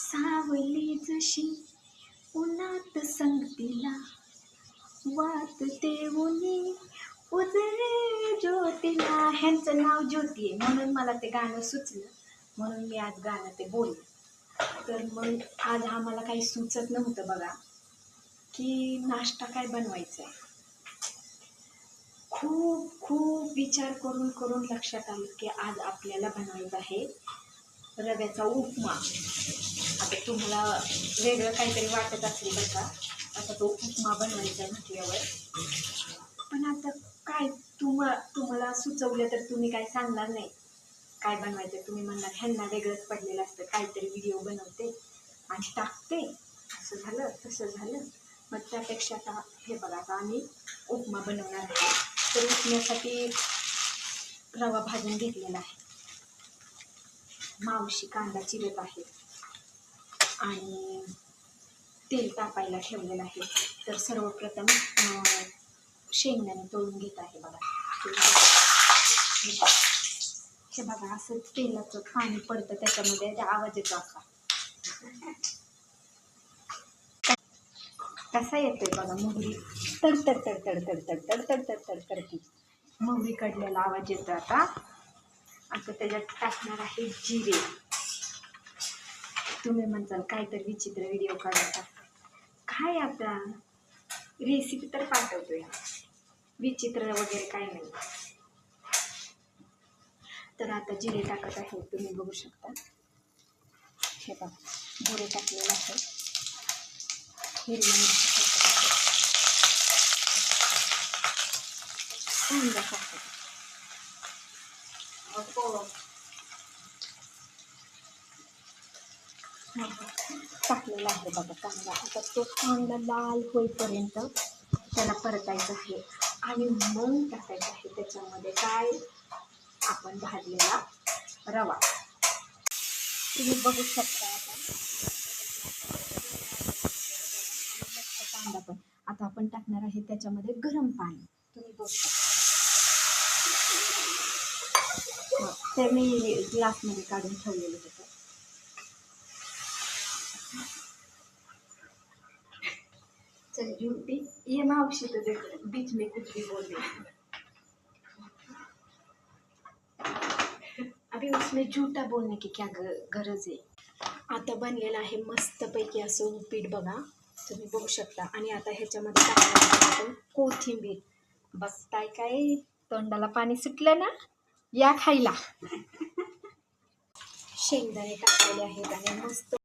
सावली जशी उन्हात संगतीला वात देऊनी उजळे ज्योतीला. ह्यांचं नाव ज्योती आहे म्हणून मला ते गाणं सुचलं, म्हणून मी आज गाणं ते बोलले. तर मग आज आम्हाला काही सुचत नव्हतं बघा की नाश्ता काय बनवायचा आहे. खूप खूप विचार करून करून लक्षात आलं की आज आपल्याला बनवायचा आहे रव्याचा उपमा. आता तुम्हाला वेगळं काहीतरी वाटत असेल बरं का, आता तो उपमा बनवायचा म्हटल्यावर. पण आता काय तुम्हाला सुचवलं तर तुम्ही काय सांगणार नाही काय बनवायचं. तुम्ही म्हणणार ह्यांना वेगळंच पडलेलं असतं, काहीतरी व्हिडिओ बनवते आणि टाकते, असं झालं तसं झालं. मग त्यापेक्षा आता हे बघा, आता आम्ही उपमा बनवणार आहे. तर उपम्यासाठी रवा भाजून घेतलेला आहे, मावशी कांदा चिरत आहे आणि तेल तापायला ठेवलेलं आहे. तर सर्वप्रथम शेंगदाणे तळून घेत आहे बघा. हे बघा असं तेलाचं पाणी पडतं त्याच्यामध्ये, त्या आवाज येतो असा. कसा येतोय बघा, मोहरी तडतड तडतड तडतड तडतड तडतड करते, मोहरी काढलेला आवाज येतो. आता त्याच्यात टाकणार आहे जिरे. तुम्ही म्हणताल काहीतरी विचित्र व्हिडिओ काढायचा काय, आता रेसिपी तर पाठवतोय, विचित्र वगैरे काही नाही. तर आता जिरे टाकत आहे, तुम्ही बघू शकता. हे बघा जिरे टाकलेलं आहे, हिरवी मिरची टाकत आहे, कांदा टाकत टाकलेला आहे बघा कांदा. आता तो कांदा लाल होईपर्यंत त्याला परतायचं आहे आणि मग टाकायचं आहे त्याच्यामध्ये काय, आपण भाजलेला रवा. तुम्ही बघू शकता कांदा पण. आता आपण टाकणार आहे त्याच्यामध्ये गरम पाणी. तुम्ही बघू शकता, ते मी ग्लासमध्ये काढून ठेवलेलं होतं. चल झूठी ये मावशी तो देख बीच में कुछ भी बोल रही, अभी उसमें झूठा बोलने की क्या गरज आहे. आता बनलेलं आहे मस्तपैकी असं उपीट बघा, तुम्ही बघू शकता. आणि आता ह्याच्यामध्ये टाकणार आपण कोथिंबीर. बसताय काय, तोंडाला पाणी सुटलं ना, या खायला. शेंगदाणे टाकलेले आहेत आणि मस्त